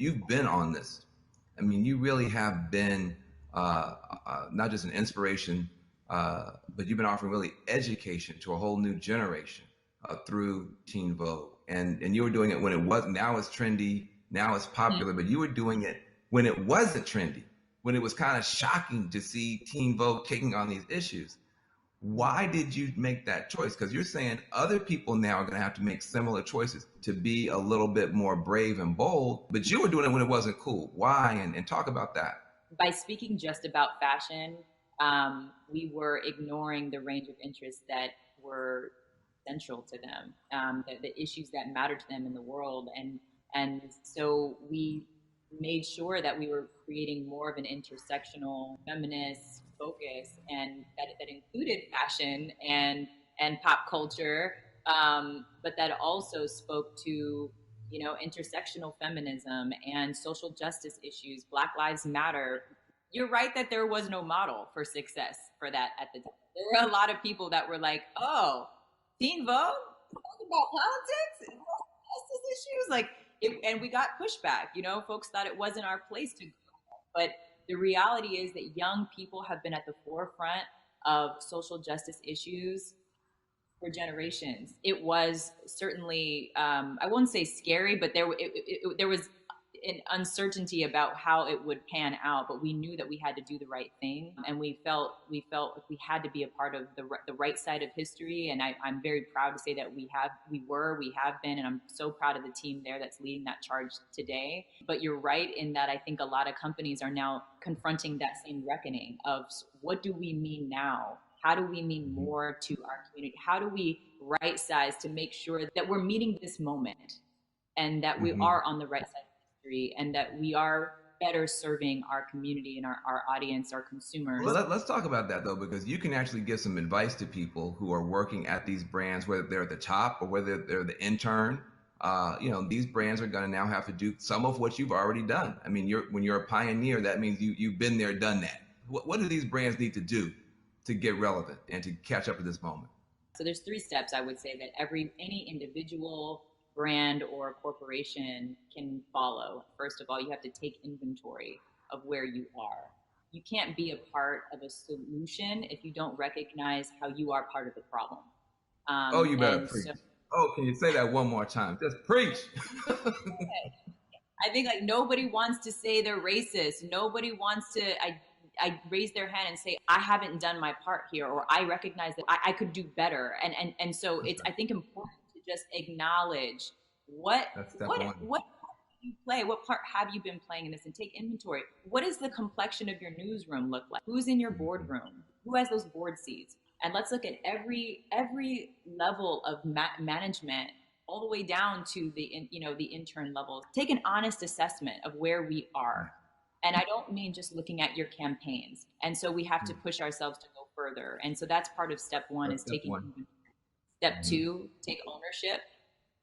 you've been on this. I mean, you really have been not just an inspiration, but you've been offering really education to a whole new generation through Teen Vogue. And you were doing it when it wasn't. Now it's trendy. Now it's popular. But you were doing it when it wasn't trendy, when it was kind of shocking to see Teen Vogue taking on these issues. Why did you make that choice? Because you're saying other people now are going to have to make similar choices to be a little bit more brave and bold, but you were doing it when it wasn't cool. Why? And talk about that. By speaking just about fashion, we were ignoring the range of interests that were central to them, the issues that mattered to them in the world. And so we made sure that we were creating more of an intersectional feminist focus, and that included fashion and pop culture, but that also spoke to, you know, intersectional feminism and social justice issues. Black Lives Matter. You're right that there was no model for success for that at the time. There were a lot of people that were like, "Oh, Teen Vogue, talking about politics and justice issues," like, and we got pushback. You know, folks thought it wasn't our place to go, but the reality is that young people have been at the forefront of social justice issues for generations. It was certainly, I won't say scary, but there was an uncertainty about how it would pan out, but we knew that we had to do the right thing, and we felt like we had to be a part of the right side of history. And I'm very proud to say that we have been, and I'm so proud of the team there that's leading that charge today. But you're right in that I think a lot of companies are now confronting that same reckoning of, what do we mean now? How do we mean more to our community? How do we right size to make sure that we're meeting this moment, and that we are on the right side, and that we are better serving our community and our audience, our consumers. Well, let's talk about that, though, because you can actually give some advice to people who are working at these brands, whether they're at the top or whether they're the intern. You know, these brands are going to now have to do some of what you've already done. I mean, when you're a pioneer, that means you've been there, done that. What do these brands need to do to get relevant and to catch up to this moment? So there's 3 steps I would say that any individual brand or corporation can follow. First of all, you have to take inventory of where you are. You can't be a part of a solution if you don't recognize how you are part of the problem. You better preach. Can you say that one more time? Just preach. I think, like, nobody wants to say they're racist. Nobody wants to I raise their hand and say, I haven't done my part here, or I recognize that I could do better. And so it's, I think, important just acknowledge what part do you play, what part have you been playing in this, and take inventory. What does the complexion of your newsroom look like? Who's in your boardroom? Who has those board seats? And let's look at every level of management, all the way down to the intern level. Take an honest assessment of where we are. And I don't mean just looking at your campaigns. And so we have to push ourselves to go further. And so that's part of step 1, is taking inventory. Step 2, take ownership,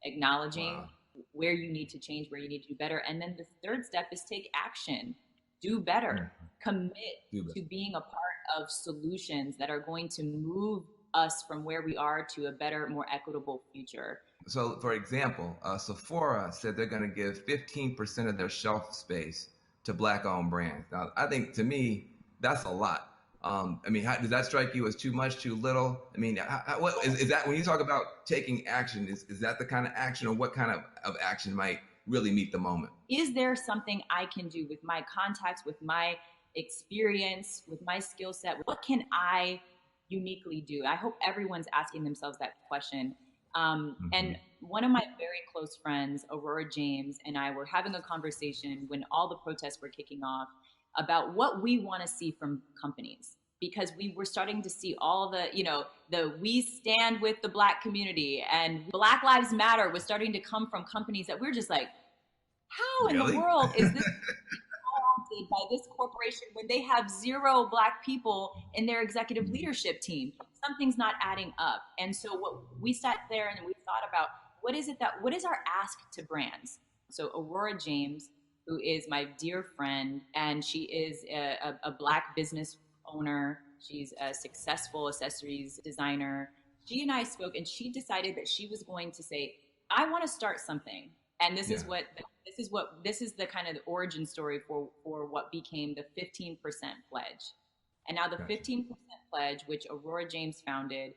acknowledging where you need to change, where you need to do better. And then the 3rd step is take action, do better, commit to being a part of solutions that are going to move us from where we are to a better, more equitable future. So, for example, Sephora said they're going to give 15% of their shelf space to Black-owned brands. Now, I think, to me, that's a lot. I mean, does that strike you as too much, too little? I mean, what is that, when you talk about taking action, is that the kind of action, or what kind of action might really meet the moment? Is there something I can do with my contacts, with my experience, with my skill set? What can I uniquely do? I hope everyone's asking themselves that question. And one of my very close friends, Aurora James, and I were having a conversation when all the protests were kicking off about what we want to see from companies, because we were starting to see all the we stand with the Black community, and Black Lives Matter was starting to come from companies that we're just like, how in the world is this by this corporation when they have 0 Black people in their executive leadership team? Something's not adding up. And so what we sat there and we thought about, what is our ask to brands? So Aurora James, who is my dear friend, and she is a Black business owner. She's a successful accessories designer. She and I spoke, and she decided that she was going to say, I want to start something. And this this is the kind of the origin story for what became the 15% pledge. And now the Gotcha. 15% pledge, which Aurora James founded,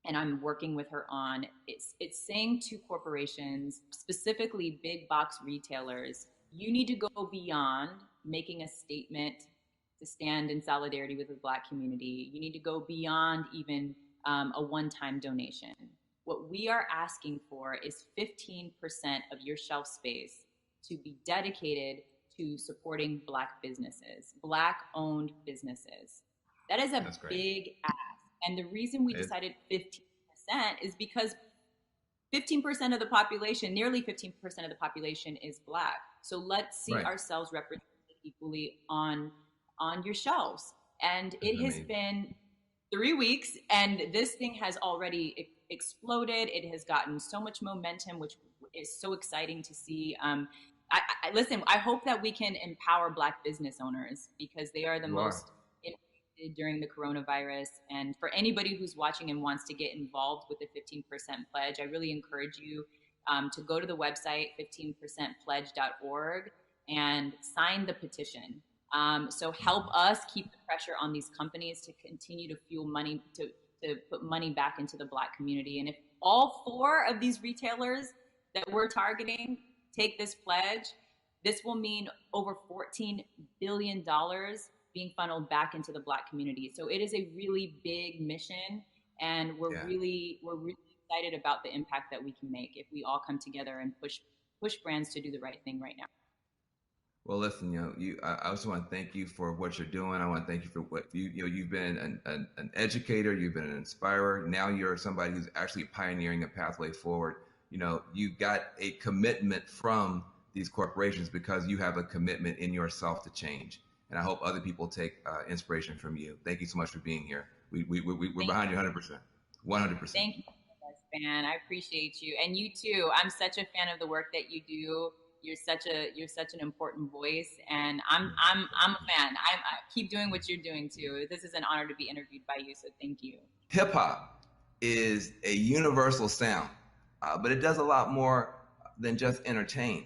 and I'm working with her on, it's saying to corporations, specifically big box retailers, you need to go beyond making a statement to stand in solidarity with the Black community. You need to go beyond even a one-time donation. What we are asking for is 15% of your shelf space to be dedicated to supporting Black businesses, Black-owned businesses. That is a That's great. big ask. And the reason we decided 15% is because 15% of the population, nearly 15% of the population is Black. So let's see Right. ourselves represented equally on your shelves. And it has been 3 weeks, and this thing has already exploded. It has gotten so much momentum, which is so exciting to see. Listen, I hope that we can empower Black business owners, because they are the most impacted during the coronavirus. And for anybody who's watching and wants to get involved with the 15% pledge, I really encourage you to go to the website 15percentpledge.org and sign the petition. So help us keep the pressure on these companies to continue to fuel money, to put money back into the Black community. And if all 4 of these retailers that we're targeting take this pledge, this will mean over $14 billion being funneled back into the Black community. So it is a really big mission, and we're really excited about the impact that we can make if we all come together and push brands to do the right thing right now. Well, listen, I also want to thank you for what you're doing. I want to thank you for what you've been an educator, you've been an inspirer. Now you're somebody who's actually pioneering a pathway forward. You got a commitment from these corporations because you have a commitment in yourself to change. And I hope other people take inspiration from you. Thank you so much for being here. We're behind you 100%. 100%. Thank you so much, fan. I appreciate you, and you too. I'm such a fan of the work that you do. You're such an important voice, and I'm a fan. I keep doing what you're doing too. This is an honor to be interviewed by you, so thank you. Hip hop is a universal sound, but it does a lot more than just entertain.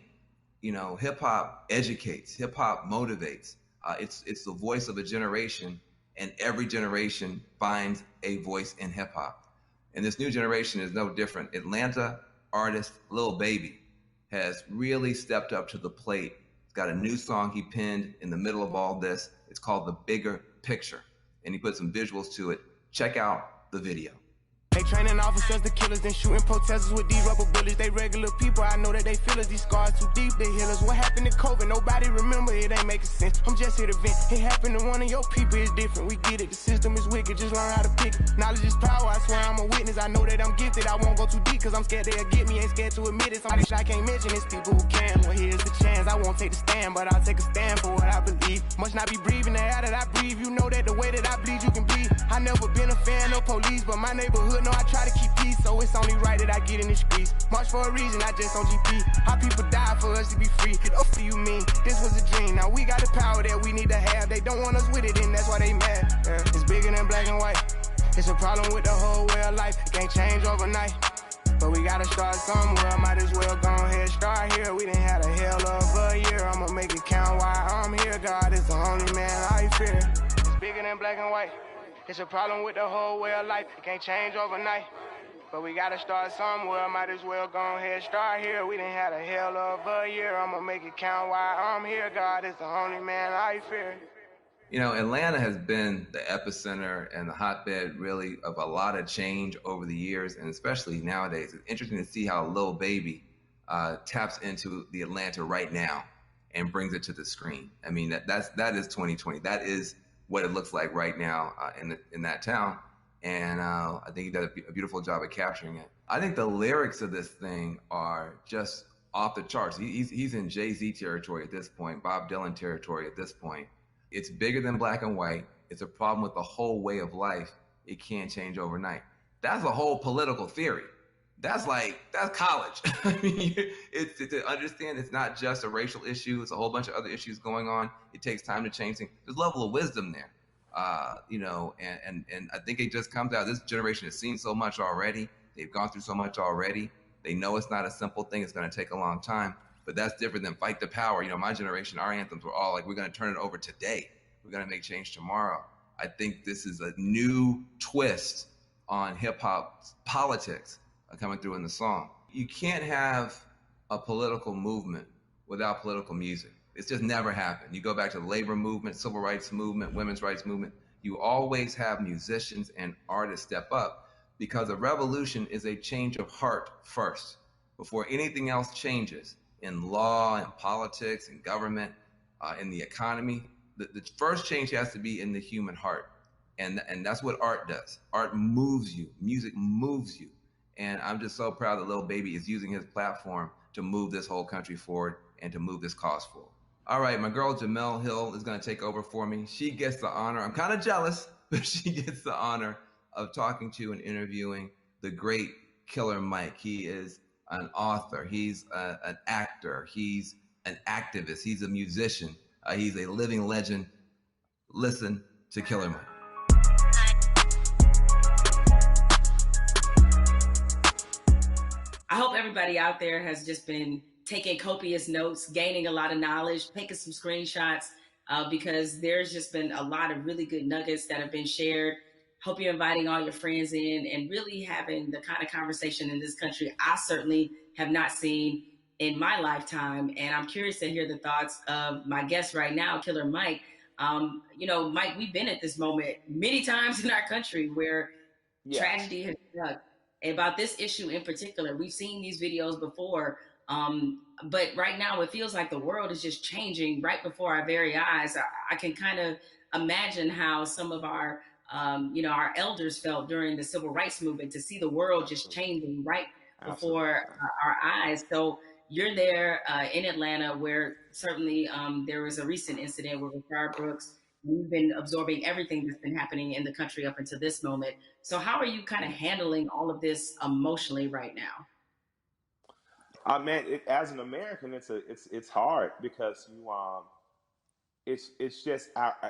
Hip hop educates, hip hop motivates. It's the voice of a generation, and every generation finds a voice in hip hop. And this new generation is no different. Atlanta artist Lil Baby has really stepped up to the plate. He's got a new song he penned in the middle of all this. It's called The Bigger Picture, and he put some visuals to it. Check out the video. They training officers, the killers, then shooting protesters with these rubber bullets. They regular people, I know that they feel us. These scars too deep, they heal us. What happened to COVID? Nobody remember, it ain't making sense. I'm just here to vent. It happened to one of your people, it's different. We get it, the system is wicked, just learn how to pick it. Knowledge is power, I swear I'm a witness. I know that I'm gifted, I won't go too deep, cause I'm scared they'll get me. Ain't scared to admit it. Somebody I can't mention, it's people who can. Well, here's the chance, I won't take the stand, but I'll take a stand for what I believe. Must not be breathing the air that I breathe. You know that the way that I bleed, you can bleed. I never been a fan of police, but my neighborhood know I try to keep peace, so it's only right that I get in the streets. March for a reason, I just on GP. How people die for us to be free. What do you mean? This was a dream. Now we got the power that we need to have. They don't want us with it, and that's why they mad. It's bigger than black and white. It's a problem with the whole way of life. It can't change overnight, but we gotta start somewhere. Might as well go ahead, start here. We done had a hell of a year. I'ma make it count while I'm here. God is the only man I fear. It's bigger than black and white. It's a problem with the whole way of life. It can't change overnight, but we gotta start somewhere. Might as well go ahead, start here. We done had a hell of a year. I'ma make it count while I'm here. God is the only man I fear. Atlanta has been the epicenter and the hotbed really of a lot of change over the years, and especially nowadays. It's interesting to see how Lil Baby taps into the Atlanta right now and brings it to the screen. I mean, that is 2020. That is what it looks like right now in that town. And I think he did a beautiful job of capturing it. I think the lyrics of this thing are just off the charts. He's in Jay-Z territory at this point, Bob Dylan territory at this point. It's bigger than black and white. It's a problem with the whole way of life. It can't change overnight. That's a whole political theory. That's college. I mean, it's to understand it's not just a racial issue. It's a whole bunch of other issues going on. It takes time to change things. There's a level of wisdom there. And I think it just comes out. This generation has seen so much already. They've gone through so much already. They know it's not a simple thing. It's going to take a long time. but that's different than Fight the Power. You know, my generation, our anthems were all like, we're going to turn it over today. We're going to make change tomorrow. I think this is a new twist on hip hop politics coming through in the song. You can't have a political movement without political music. It's just never happened. You go back to the labor movement, civil rights movement, women's rights movement, you always have musicians and artists step up, because a revolution is a change of heart first, before anything else changes in law and politics and government, in the economy. The first change has to be in the human heart. And that's what art does. Art moves you. Music moves you. And I'm just so proud that Lil Baby is using his platform to move this whole country forward and to move this cause forward. All right, my girl Jamel Hill is going to take over for me. She gets the honor. I'm kind of jealous, but she gets the honor of talking to and interviewing the great Killer Mike. He is an author. He's an actor. He's an activist. He's a musician. He's a living legend. Listen to Killer Mike. I hope everybody out there has just been taking copious notes, gaining a lot of knowledge, taking some screenshots, because there's just been a lot of really good nuggets that have been shared. Hope you're inviting all your friends in and really having the kind of conversation in this country I certainly have not seen in my lifetime. And I'm curious to hear the thoughts of my guest right now, Killer Mike. You know, Mike, we've been at this moment many times in our country where tragedy has struck. About this issue in particular, we've seen these videos before, but right now it feels like the world is just changing right before our very eyes. I can kind of imagine how some of our, our elders felt during the civil rights movement, to see the world just changing right before our eyes. So you're there in Atlanta, where certainly there was a recent incident with Rashard Brooks. We've been absorbing everything that's been happening in the country up until this moment. So how are you kind of handling all of this emotionally right now? Man, as an American, it's hard, because it's just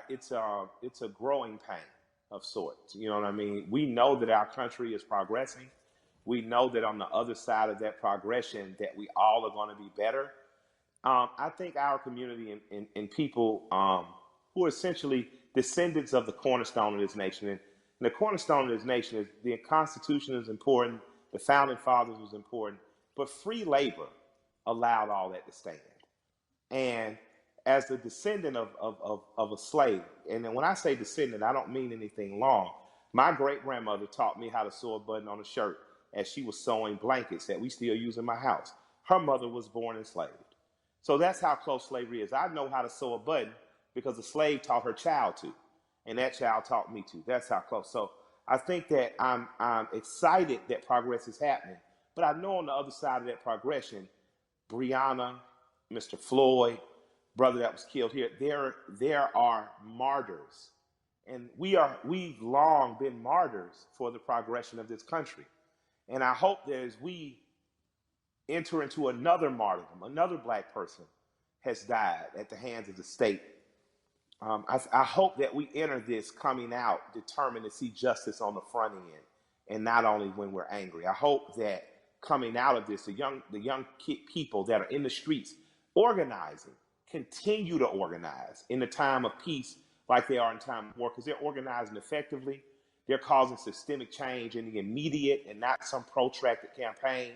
it's a growing pain of sorts. You know what I mean? We know that our country is progressing. We know that on the other side of that progression, that we all are going to be better. I think our community and people who are essentially descendants of the cornerstone of this nation, and the cornerstone of this nation is the Constitution is important, the Founding Fathers was important, but free labor allowed all that to stand. And as the descendant of a slave, and then when I say descendant, I don't mean anything long. My great-grandmother taught me how to sew a button on a shirt as she was sewing blankets that we still use in my house. Her mother was born enslaved. So that's how close slavery is. I know how to sew a button because a slave taught her child to, and that child taught me to. That's how close. So I think that I'm excited that progress is happening, but I know on the other side of that progression, Breonna, Mr. Floyd, brother that was killed here, there are martyrs, and we've long been martyrs for the progression of this country. And I hope that as we enter into another martyrdom, another Black person has died at the hands of the state. I hope that we enter this coming out determined to see justice on the front end, and not only when we're angry. I hope that coming out of this, the young people that are in the streets organizing, continue to organize in the time of peace like they are in time of war, because they're organizing effectively. They're causing systemic change in the immediate and not some protracted campaign.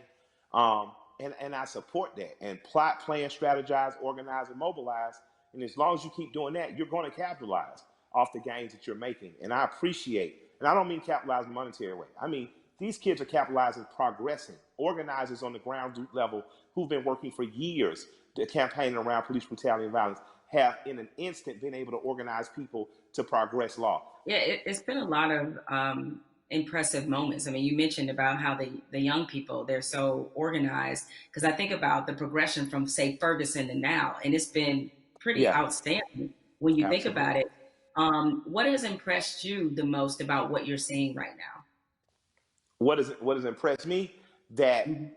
And I support that. And plot, plan, strategize, organize, and mobilize. And as long as you keep doing that, you're going to capitalize off the gains that you're making. And I appreciate, and I don't mean capitalize in a monetary way. I mean, these kids are capitalizing, progressing. Organizers on the ground level who've been working for years to campaign around police brutality and violence have in an instant been able to organize people to progress law. Yeah, it's been a lot of impressive moments. I mean, you mentioned about how the young people, they're so organized, because I think about the progression from, say, Ferguson to now, and it's been pretty outstanding when you think about it. What has impressed you the most about what you're seeing right now? What has impressed me? That in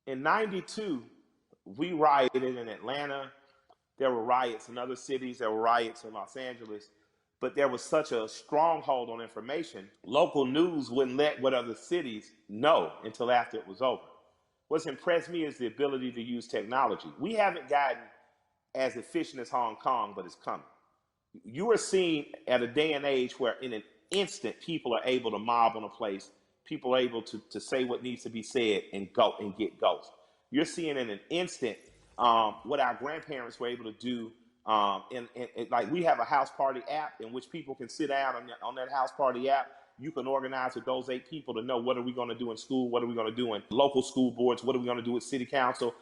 '92, we rioted in Atlanta. There were riots in other cities. There were riots in Los Angeles. But there was such a stronghold on information. Local news wouldn't let what other cities know until after it was over. What's impressed me is the ability to use technology. We haven't gotten as efficient as Hong Kong, but it's coming. You are seeing at a day and age where in an instant people are able to mob on a place, people are able to say what needs to be said and go and get ghosts. You're seeing in an instant what our grandparents were able to do. And like we have a house party app in which people can sit down on that house party app. You can organize with those 8 people to know what are we going to do in school, what are we going to do in local school boards, what are we going to do with city council.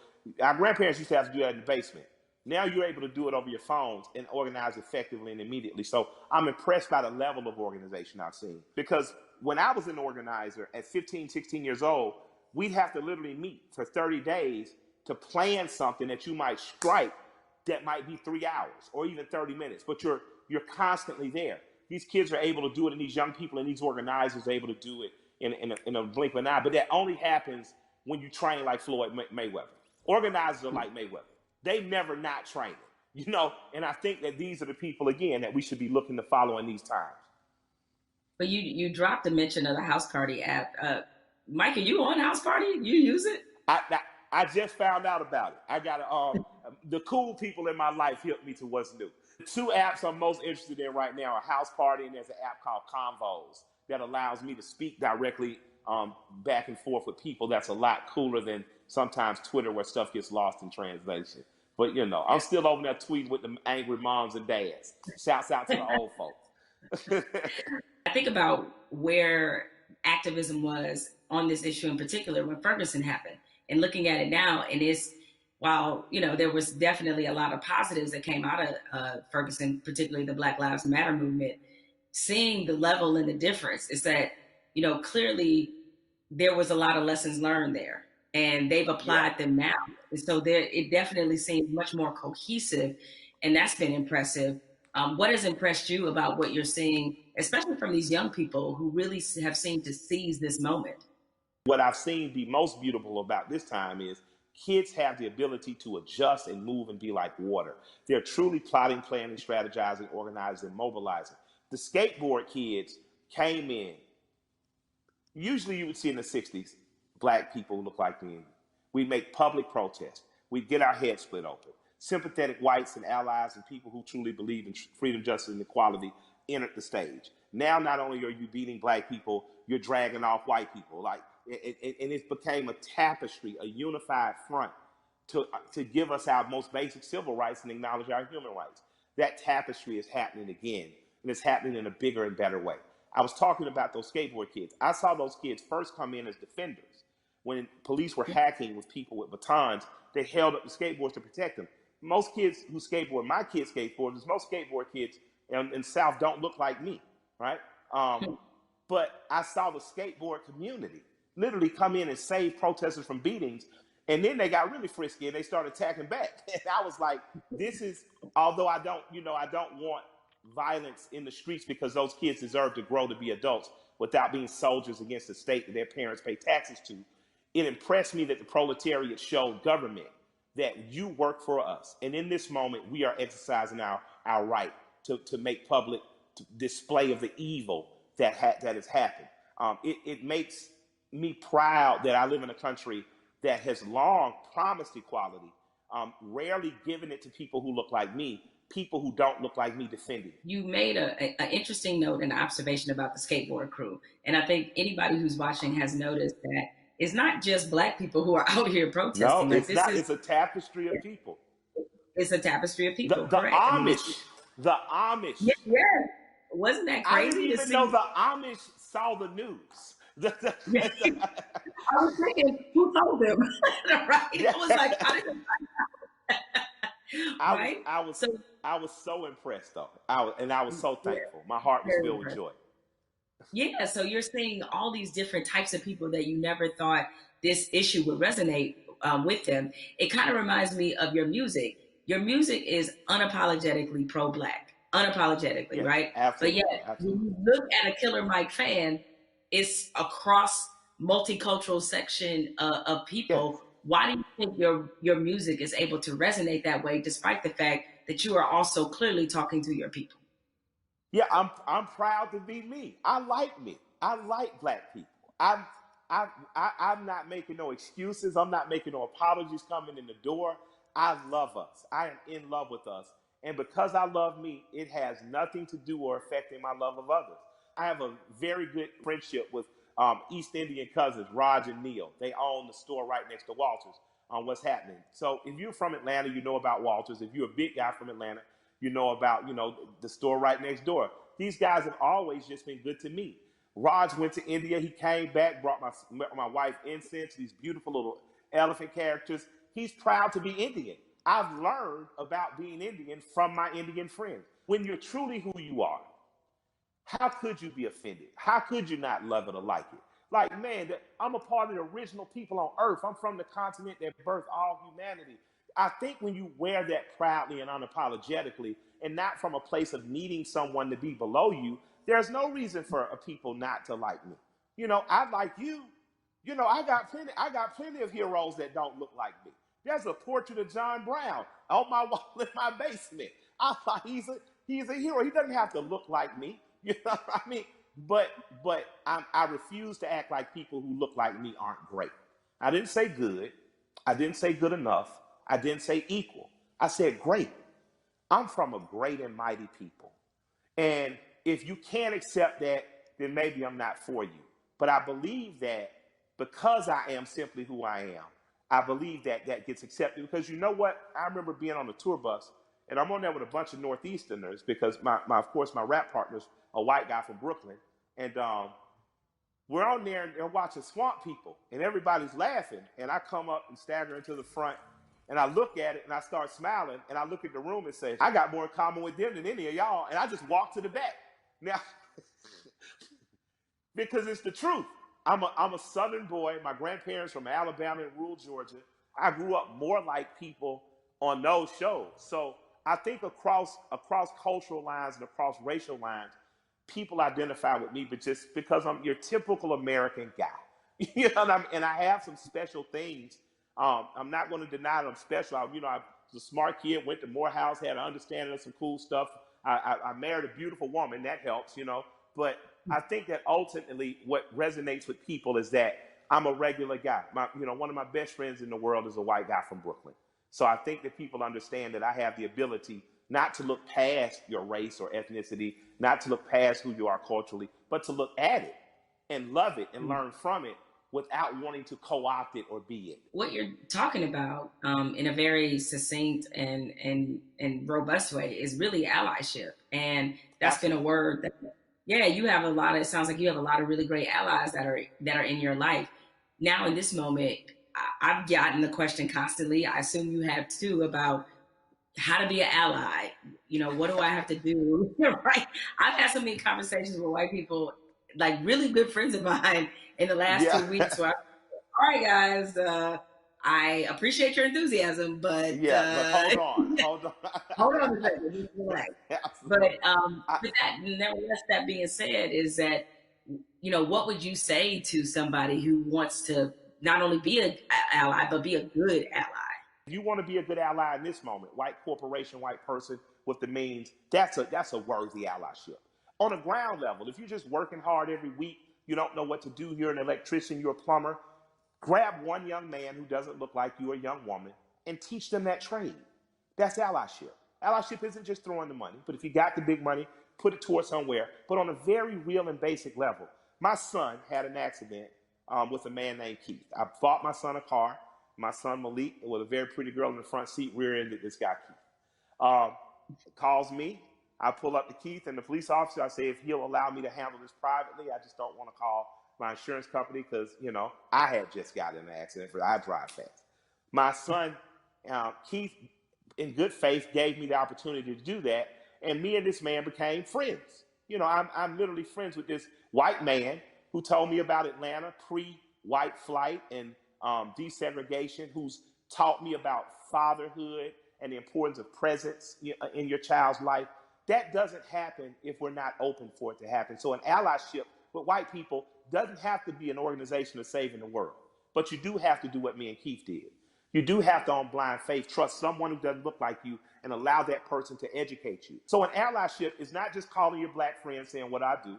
Our grandparents used to have to do that in the basement. Now you're able to do it over your phones and organize effectively and immediately. So I'm impressed by the level of organization I've seen. Because when I was an organizer at 15, 16 years old, we'd have to literally meet for 30 days to plan something that you might strike that might be 3 hours or even 30 minutes, but you're constantly there. These kids are able to do it, and these young people and these organizers are able to do it in a blink of an eye. But that only happens when you train like Floyd Mayweather. Organizers are like Mayweather. They never not training, and I think that these are the people, again, that we should be looking to follow in these times. But you dropped a mention of the House Party app. Mike, are you on House Party? You use it? I just found out about it. I got the cool people in my life helped me to what's new. The 2 apps I'm most interested in right now are House Party, and there's an app called Convos that allows me to speak directly back and forth with people. That's a lot cooler than sometimes Twitter where stuff gets lost in translation. But, I'm still over there tweeting with the angry moms and dads. Shouts out to the old folks. I think about where activism was on this issue in particular when Ferguson happened, and looking at it now, and while there was definitely a lot of positives that came out of Ferguson, particularly the Black Lives Matter movement, seeing the level and the difference is that, clearly there was a lot of lessons learned there, and they've applied them now. And so it definitely seems much more cohesive, and that's been impressive. What has impressed you about what you're seeing, especially from these young people who really have seemed to seize this moment? What I've seen be most beautiful about this time is kids have the ability to adjust and move and be like water. They're truly plotting, planning, strategizing, organizing, mobilizing. The skateboard kids came in. Usually you would see in the 60s, Black people look like me. We'd make public protests. We'd get our heads split open. Sympathetic whites and allies and people who truly believe in freedom, justice, and equality entered the stage. Now, not only are you beating Black people, you're dragging off white people. And it became a tapestry, a unified front to give us our most basic civil rights and acknowledge our human rights. That tapestry is happening again, and it's happening in a bigger and better way. I was talking about those skateboard kids. I saw those kids first come in as defenders. When police were hacking with people with batons, they held up the skateboards to protect them. Most kids who skateboard, my kids skateboarders, most skateboard kids in South don't look like me, right? But I saw the skateboard community literally come in and save protesters from beatings. And then they got really frisky and they started attacking back. And I was like, this is, although I don't want violence in the streets because those kids deserve to grow to be adults without being soldiers against the state that their parents pay taxes to. It impressed me that the proletariat showed government that you work for us. And in this moment, we are exercising our right to make public display of the evil that has happened. It makes me proud that I live in a country that has long promised equality, rarely given it to people who look like me, people who don't look like me defending. You made an interesting note and observation about the skateboard crew. And I think anybody who's watching has noticed that it's not just Black people who are out here protesting. No, it's not. It's a tapestry of people. It's a tapestry of people. The Amish. The Amish. Yeah. Wasn't that crazy? I didn't even know the Amish saw the news. I was thinking, who told them? Right? I was like, I didn't know. Right? I was so impressed though. I was so thankful. My heart was filled with joy. Yeah, so you're seeing all these different types of people that you never thought this issue would resonate with them. It kind of reminds me of your music. Your music is unapologetically pro-Black, unapologetically, right? Absolutely. But yet, when you look at a Killer Mike fan, it's across multicultural section of people. Yes. Why do you think your music is able to resonate that way, despite the fact that you are also clearly talking to your people? Yeah, I'm proud to be me. I like me. I like Black people. I'm not making no excuses. I'm not making no apologies coming in the door. I love us. I am in love with us. And because I love me, it has nothing to do or affecting my love of others. I have a very good friendship with East Indian cousins, Raj and Neil. They own the store right next to Walters on what's happening. So if you're from Atlanta, you know about Walters. If you're a big guy from Atlanta, you know about, the store right next door. These guys have always just been good to me. Raj went to India. He came back, brought my wife incense, these beautiful little elephant characters. He's proud to be Indian. I've learned about being Indian from my Indian friends. When you're truly who you are, how could you be offended? How could you not love it or like it? Like, man, I'm a part of the original people on earth. I'm from the continent that birthed all humanity. I think when you wear that proudly and unapologetically, and not from a place of needing someone to be below you, there's no reason for a people not to like me. I like you. I got plenty of heroes that don't look like me. There's a portrait of John Brown on my wall in my basement. I thought he's a hero. He doesn't have to look like me. You know what I mean? But I refuse to act like people who look like me aren't great. I didn't say good. I didn't say good enough. I didn't say equal. I said great. I'm from a great and mighty people. And if you can't accept that, then maybe I'm not for you. But I believe that because I am simply who I am, I believe that that gets accepted. Because you know what? I remember being on a tour bus, and I'm on there with a bunch of Northeasterners because of course, my rap partner's a white guy from Brooklyn. And we're on there and they're watching Swamp People, and everybody's laughing. And I come up and stagger into the front, and I look at it and I start smiling, and I look at the room and say, I got more in common with them than any of y'all. And I just walk to the back. Now, because it's the truth. I'm a Southern boy. My grandparents from Alabama and rural Georgia. I grew up more like people on those shows. So I think across cultural lines and across racial lines, people identify with me, but just because I'm your typical American guy. And I have some special things. I'm not going to deny that I'm special. I was a smart kid, went to Morehouse, had an understanding of some cool stuff. I married a beautiful woman. That helps, But I think that ultimately what resonates with people is that I'm a regular guy. One of my best friends in the world is a white guy from Brooklyn. So I think that people understand that I have the ability not to look past your race or ethnicity, not to look past who you are culturally, but to look at it and love it and learn from it without wanting to co-opt it or be it. What you're talking about in a very succinct and robust way is really allyship. And that's been a word that, you have it sounds like you have a lot of really great allies that are in your life. Now in this moment, I've gotten the question constantly, I assume you have too, about how to be an ally. What do I have to do? Right? I've had so many conversations with white people, like really good friends of mine in the last 2 weeks where all right, guys, I appreciate your enthusiasm, but hold on. Hold on a second. Relax. But nevertheless, that being said, is that what would you say to somebody who wants to not only be an ally but be a good ally? If you want to be a good ally in this moment, white corporation, white person with the means, that's a worthy allyship. On a ground level, if you're just working hard every week, you don't know what to do, you're an electrician, you're a plumber, grab one young man who doesn't look like you, a young woman, and teach them that trade. That's allyship. Allyship isn't just throwing the money, but if you got the big money, put it towards somewhere. But on a very real and basic level, my son had an accident with a man named Keith. I bought my son a car. My son Malik, with a very pretty girl in the front seat, rear-ended this guy Keith. Calls me. I pull up to Keith and the police officer. I say, if he'll allow me to handle this privately, I just don't want to call my insurance company because, I had just got in an accident. I drive fast. My son, Keith, in good faith, gave me the opportunity to do that. And me and this man became friends. I'm literally friends with this white man who told me about Atlanta pre-white flight and desegregation, who's taught me about fatherhood and the importance of presence in your child's life. That doesn't happen if we're not open for it to happen. So an allyship with white people doesn't have to be an organization of saving the world. But you do have to do what me and Keith did. You do have to, on blind faith, trust someone who doesn't look like you and allow that person to educate you. So an allyship is not just calling your black friend saying what I do.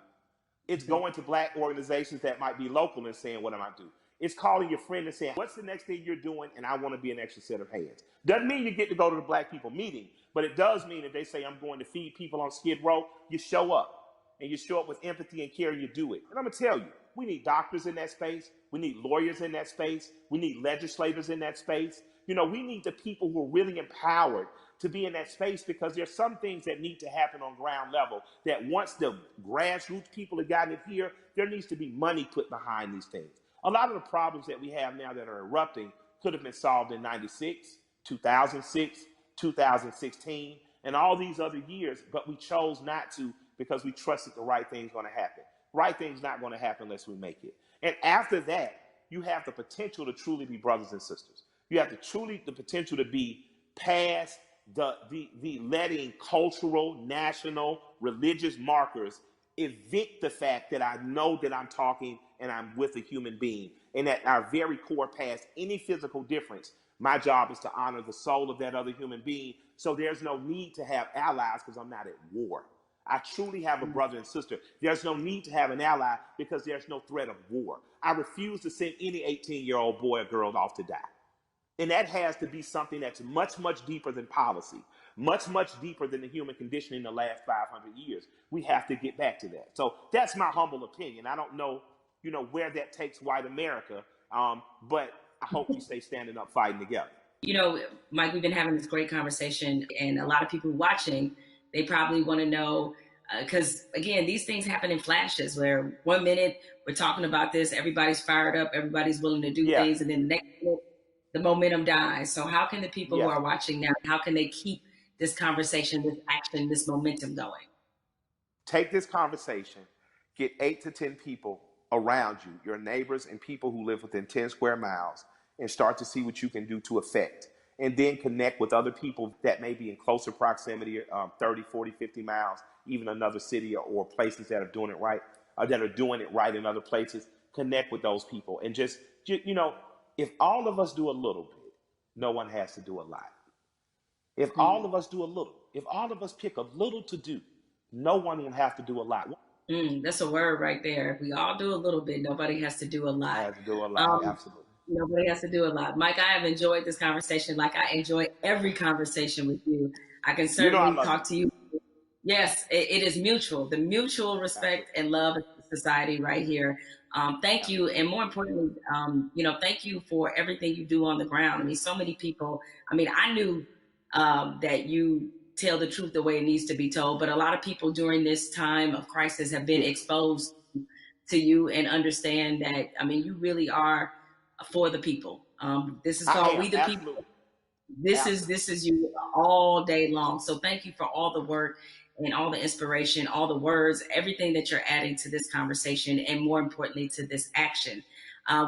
It's going to black organizations that might be local and saying, what am I doing? It's calling your friend and saying, what's the next thing you're doing? And I want to be an extra set of hands. Doesn't mean you get to go to the black people meeting, but it does mean if they say, I'm going to feed people on Skid Row, you show up. And you show up with empathy and care, you do it. And I'm going to tell you, we need doctors in that space. We need lawyers in that space. We need legislators in that space. You know, we need the people who are really empowered to be in that space, because there's some things that need to happen on ground level that once the grassroots people have gotten it here, there needs to be money put behind these things. A lot of the problems that we have now that are erupting could have been solved in 96, 2006, 2016, and all these other years, but we chose not to because we trusted the right thing's going to happen. Right thing's not going to happen unless we make it. And after that, you have the potential to truly be brothers and sisters. You have the potential to be past the letting cultural, national, religious markers evict the fact that I know that I'm talking and I'm with a human being, and at our very core, past any physical difference, my job is to honor the soul of that other human being. So there's no need to have allies because I'm not at war. I truly have a brother and sister. There's no need to have an ally because there's no threat of war. I refuse to send any 18-year-old boy or girl off to die. And that has to be something that's much, much deeper than policy, much, much deeper than the human condition in the last 500 years. We have to get back to that. So that's my humble opinion. I don't know, where that takes white America, but I hope we stay standing up, fighting together. Mike, we've been having this great conversation, and a lot of people watching, they probably want to know, because again, these things happen in flashes where 1 minute we're talking about this, everybody's fired up, everybody's willing to do things, and then the next minute, the momentum dies. So how can the people who are watching now, how can they keep this conversation, this action, this momentum going? Take this conversation, get 8 to 10 people around you, your neighbors and people who live within 10 square miles, and start to see what you can do to affect. And then connect with other people that may be in closer proximity, 30, 40, 50 miles, even another city or places that are doing it right, in other places. Connect with those people and just if all of us do a little bit, no one has to do a lot. If all of us do a little, if all of us pick a little to do, no one will have to do a lot. That's a word right there. If we all do a little bit, nobody has to do a lot. Has to do a lot, absolutely. Nobody has to do a lot. Mike, I have enjoyed this conversation like I enjoy every conversation with you. I can certainly talk to you. Yes, it is mutual. The mutual respect and love of society right here. Thank you. And more importantly, thank you for everything you do on the ground. I mean, so many people, I knew that you tell the truth the way it needs to be told, but a lot of people during this time of crisis have been exposed to you and understand that, you really are for the people. This is called We the People. This is you all day long. So thank you for all the work and all the inspiration, all the words, everything that you're adding to this conversation, and more importantly, to this action.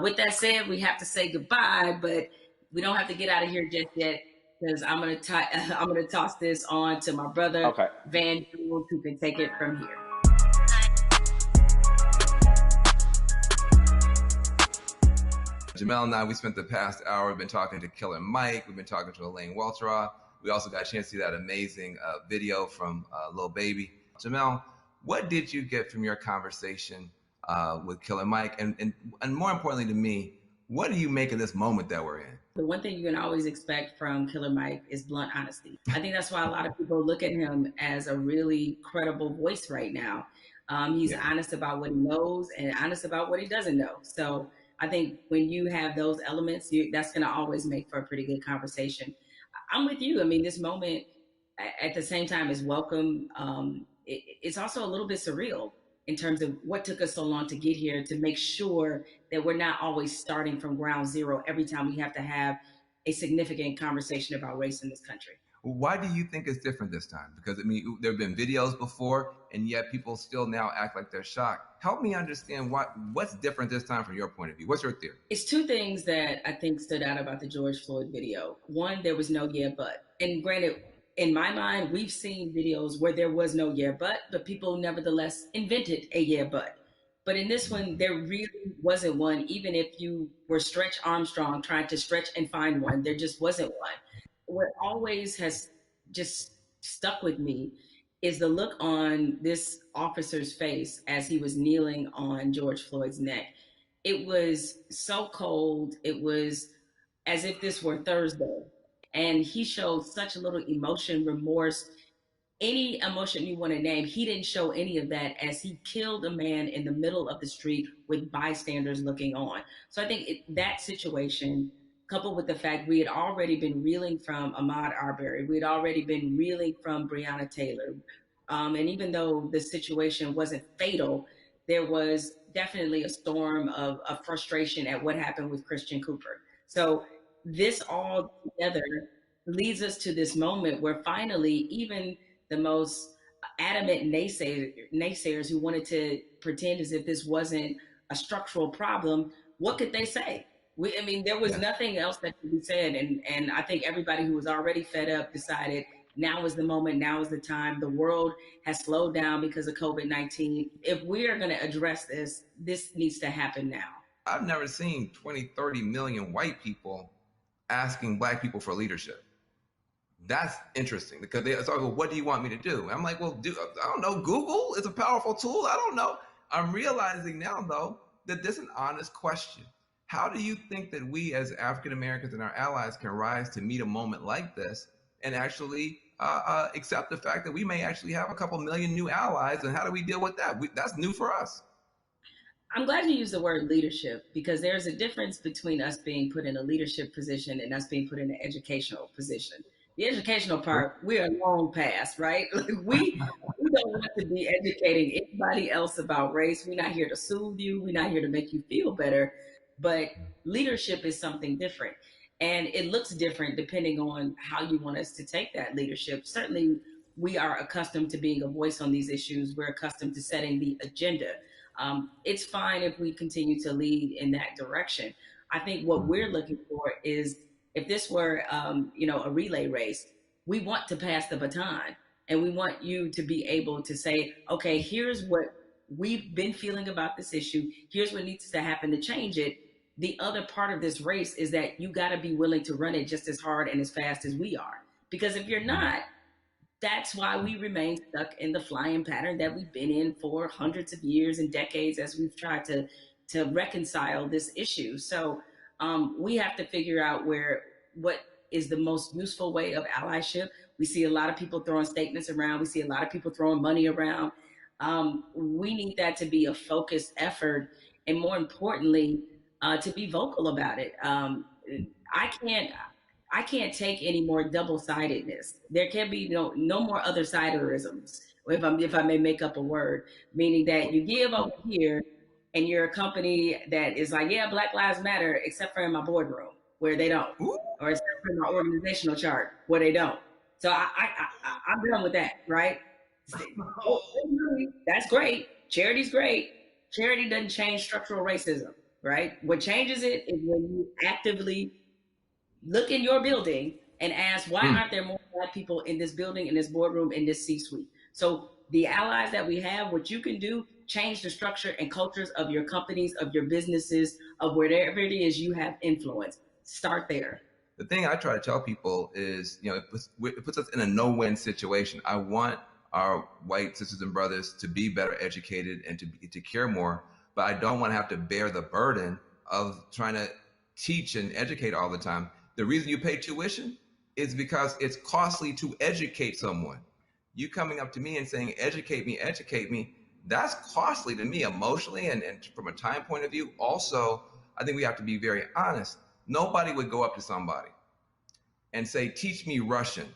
With that said, we have to say goodbye, but we don't have to get out of here just yet, because I'm gonna toss this on to my brother, Van Jules, who can take it from here. Jamel and I, we spent the past hour, we've been talking to Killer Mike, we've been talking to Elaine Welteroth. We also got a chance to see that amazing video from Lil Baby. Jamel, what did you get from your conversation with Killer Mike? And more importantly to me, what do you make of this moment that we're in? The one thing you can always expect from Killer Mike is blunt honesty. I think that's why a lot of people look at him as a really credible voice right now. He's honest about what he knows and honest about what he doesn't know. So I think when you have those elements, that's going to always make for a pretty good conversation. I'm with you. This moment at the same time is welcome. It's also a little bit surreal in terms of what took us so long to get here, to make sure that we're not always starting from ground zero every time we have to have a significant conversation about race in this country. Why do you think it's different this time? Because there have been videos before, and yet people still now act like they're shocked. Help me understand what's different this time from your point of view. What's your theory? It's two things that I think stood out about the George Floyd video. One, there was no yeah, but. And granted, in my mind, we've seen videos where there was no yeah, but people nevertheless invented a yeah, but. But in this one, there really wasn't one. Even if you were Stretch Armstrong trying to stretch and find one, there just wasn't one. What always has just stuck with me is the look on this officer's face as he was kneeling on George Floyd's neck. It was so cold. It was as if this were Thursday. And he showed such little emotion, remorse, any emotion you want to name. He didn't show any of that as he killed a man in the middle of the street with bystanders looking on. So I think that situation, coupled with the fact we had already been reeling from Ahmaud Arbery, we had already been reeling from Breonna Taylor. And even though the situation wasn't fatal, there was definitely a storm of frustration at what happened with Christian Cooper. So this all together leads us to this moment where finally, even the most adamant naysayers who wanted to pretend as if this wasn't a structural problem, what could they say? I mean, there was nothing else that could be said. And I think everybody who was already fed up decided now is the moment, now is the time. The world has slowed down because of COVID-19. If we are going to address this, this needs to happen now. I've never seen 20, 30 million white people asking black people for leadership. That's interesting because they start, well, what do you want me to do? I'm like, well, I don't know. Google is a powerful tool. I don't know. I'm realizing now, though, that this is an honest question. How do you think that we as African Americans and our allies can rise to meet a moment like this and actually accept the fact that we may actually have a couple million new allies? And how do we deal with that? That's new for us. I'm glad you used the word leadership because there's a difference between us being put in a leadership position and us being put in an educational position. The educational part, we're long past, right? Like we don't want to be educating anybody else about race. We're not here to soothe you. We're not here to make you feel better. But leadership is something different. And it looks different depending on how you want us to take that leadership. Certainly, we are accustomed to being a voice on these issues. We're accustomed to setting the agenda. It's fine if we continue to lead in that direction. I think what we're looking for is if this were, a relay race, we want to pass the baton and we want you to be able to say, okay, here's what we've been feeling about this issue. Here's what needs to happen to change it. The other part of this race is that you got to be willing to run it just as hard and as fast as we are. Because if you're not, that's why we remain stuck in the flying pattern that we've been in for hundreds of years and decades as we've tried to reconcile this issue. So we have to figure out what is the most useful way of allyship. We see a lot of people throwing statements around. We see a lot of people throwing money around. We need that to be a focused effort, and more importantly, to be vocal about it. I can't take any more double-sidedness. There can be no more other-siderisms, if I may make up a word, meaning that you give over here and you're a company that is like, yeah, Black Lives Matter, except for in my boardroom where they don't, or except for my organizational chart where they don't. So I'm done with that, right? That's great. Charity's great. Charity doesn't change structural racism, right? What changes it is when you actively look in your building and ask, why aren't there more Black people in this building, in this boardroom, in this C-suite? So the allies that we have, what you can do, change the structure and cultures of your companies, of your businesses, of wherever it is you have influence. Start there. The thing I try to tell people is, it puts us in a no-win situation. I want our white sisters and brothers to be better educated and to care more, but I don't want to have to bear the burden of trying to teach and educate all the time. The reason you pay tuition is because it's costly to educate someone. You coming up to me and saying, educate me, that's costly to me emotionally and from a time point of view. Also, I think we have to be very honest. Nobody would go up to somebody and say, teach me Russian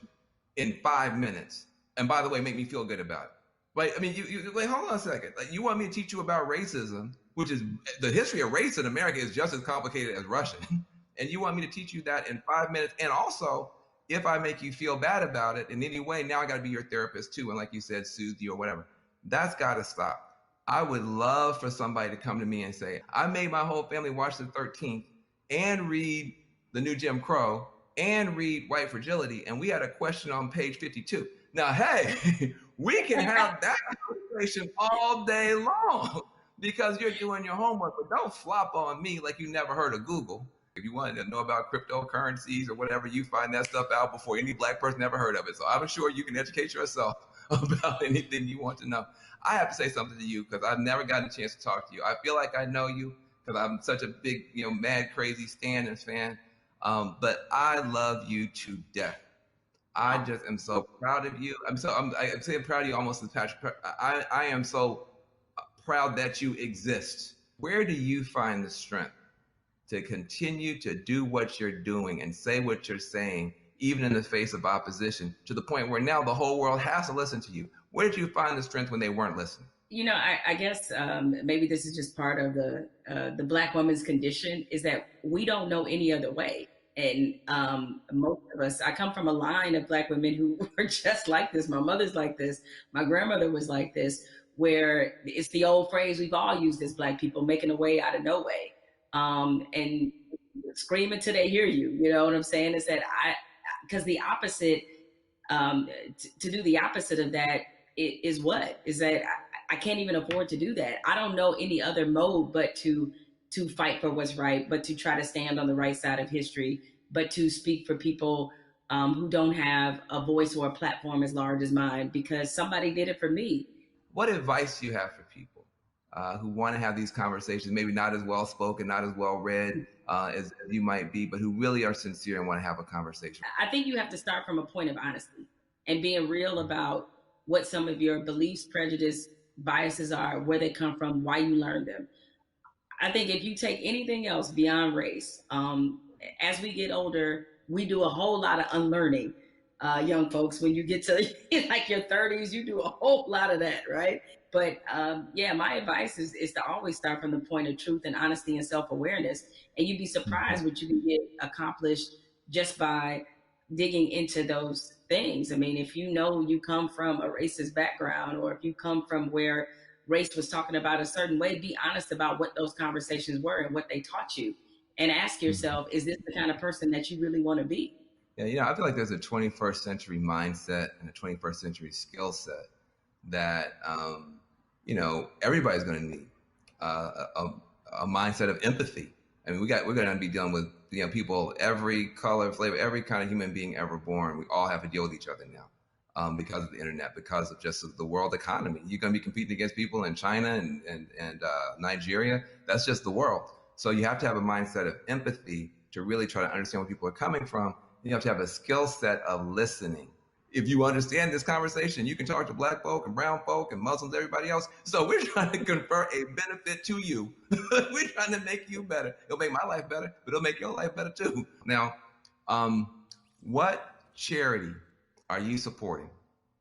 in 5 minutes. And by the way, make me feel good about it. Right? I mean, you wait, hold on a second. Like, you want me to teach you about racism, which is the history of race in America is just as complicated as Russian. And you want me to teach you that in 5 minutes. And also, if I make you feel bad about it in any way, now I got to be your therapist too. And like you said, soothe you or whatever. That's got to stop. I would love for somebody to come to me and say, I made my whole family watch the 13th and read The New Jim Crow and read White Fragility. And we had a question on page 52. Now, hey, we can have that conversation all day long because you're doing your homework, but don't flop on me like you never heard of Google. If you wanted to know about cryptocurrencies or whatever, you find that stuff out before any Black person ever heard of it. So I'm sure you can educate yourself. about anything you want to know. I have to say something to you because I've never gotten a chance to talk to you. I feel like I know you because I'm such a big, mad, crazy Stannis fan. But I love you to death. I just am so proud of you. I'm saying proud of you almost as Patrick. I am so proud that you exist. Where do you find the strength to continue to do what you're doing and say what you're saying, even in the face of opposition, to the point where now the whole world has to listen to you? Where did you find the strength when they weren't listening? I guess maybe this is just part of the Black woman's condition, is that we don't know any other way. And most of us, I come from a line of Black women who were just like this. My mother's like this. My grandmother was like this, where it's the old phrase we've all used as Black people, making a way out of no way. And scream until they hear you. You know what I'm saying? Is that because the opposite, to do the opposite of that is what? Is that I can't even afford to do that. I don't know any other mode but to fight for what's right, but to try to stand on the right side of history, but to speak for people who don't have a voice or a platform as large as mine, because somebody did it for me. What advice do you have for people who want to have these conversations, maybe not as well spoken, not as well read as you might be, but who really are sincere and want to have a conversation? I think you have to start from a point of honesty and being real about what some of your beliefs, prejudice, biases are, where they come from, why you learned them. I think if you take anything else beyond race, as we get older, we do a whole lot of unlearning. Young folks, when you get to like your 30s, you do a whole lot of that, right? But my advice is to always start from the point of truth and honesty and self-awareness. And you'd be surprised what you can get accomplished just by digging into those things. I mean, if you know you come from a racist background, or if you come from where race was talking about a certain way, be honest about what those conversations were and what they taught you. And ask yourself, is this the kind of person that you really want to be? Yeah, I feel like there's a 21st century mindset and a 21st century skill set that, everybody's going to need a mindset of empathy. I mean, we're going to be dealing with people, every color, flavor, every kind of human being ever born. We all have to deal with each other now because of the internet, because of just the world economy. You're going to be competing against people in China and Nigeria. That's just the world. So you have to have a mindset of empathy to really try to understand where people are coming from. You have to have a skill set of listening. If you understand this conversation, you can talk to Black folk and brown folk and Muslims, everybody else. So we're trying to confer a benefit to you. We're trying to make you better. It'll make my life better, but it'll make your life better too. Now, what charity are you supporting?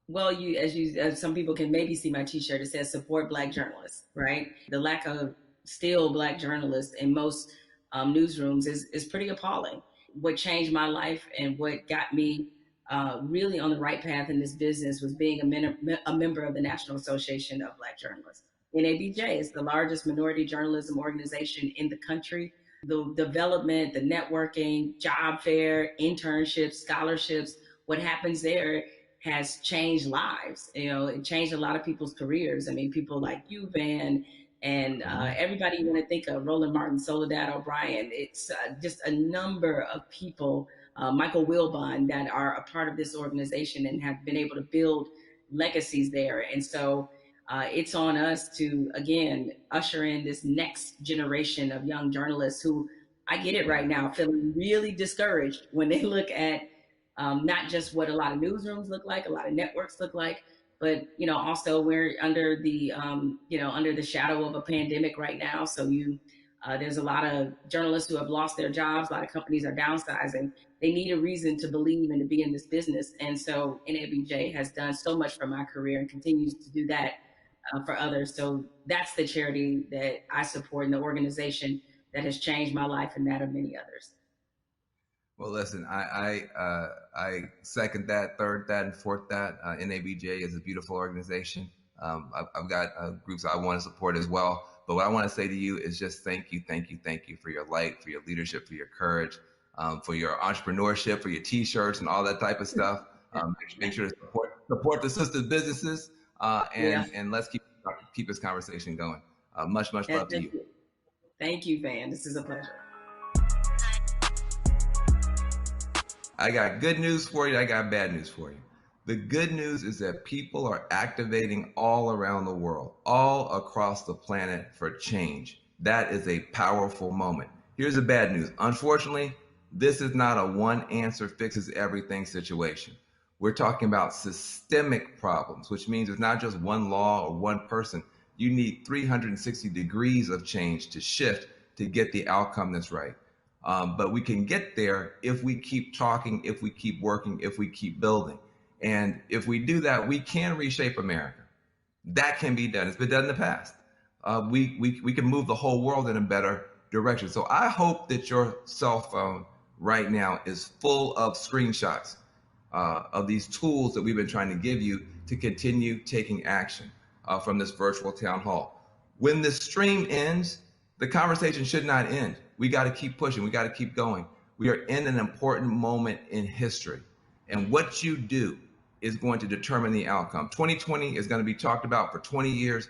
Well, as some people can maybe see my T-shirt, it says support Black journalists, right? The lack of still Black journalists in most newsrooms is pretty appalling. What changed my life and what got me really on the right path in this business was being a member of the National Association of Black Journalists. NABJ is the largest minority journalism organization in the country. The development, the networking, job fair, internships, scholarships, what happens there has changed lives. It changed a lot of people's careers. I mean, people like you, Van, and everybody you want to think of, Roland Martin, Soledad O'Brien. It's just a number of people, Michael Wilbon, that are a part of this organization and have been able to build legacies there. And so it's on us to, again, usher in this next generation of young journalists who, I get it right now, feeling really discouraged when they look at not just what a lot of newsrooms look like, a lot of networks look like, but also we're under the under the shadow of a pandemic right now. So there's a lot of journalists who have lost their jobs. A lot of companies are downsizing. They need a reason to believe and to be in this business. And so NABJ has done so much for my career and continues to do that for others. So that's the charity that I support and the organization that has changed my life and that of many others. Well, listen, I second that, third that, and fourth that. NABJ is a beautiful organization. I've got groups I want to support as well. But what I want to say to you is just thank you for your light, for your leadership, for your courage, for your entrepreneurship, for your T-shirts and all that type of stuff. Make sure to support the sister businesses, and let's keep this conversation going. Much love to you. Thank you, Van. This is a pleasure. I got good news for you. I got bad news for you. The good news is that people are activating all around the world, all across the planet for change. That is a powerful moment. Here's the bad news. Unfortunately, this is not a one answer fixes everything situation. We're talking about systemic problems, which means it's not just one law or one person. You need 360 degrees of change to shift to get the outcome that's right. But we can get there if we keep talking, if we keep working, if we keep building. And if we do that, we can reshape America. That can be done. It's been done in the past. We can move the whole world in a better direction. So I hope that your cell phone right now is full of screenshots of these tools that we've been trying to give you to continue taking action from this virtual town hall. When the stream ends, the conversation should not end. We got to keep pushing. We got to keep going. We are in an important moment in history. And what you do is going to determine the outcome. 2020 is going to be talked about for 20 years.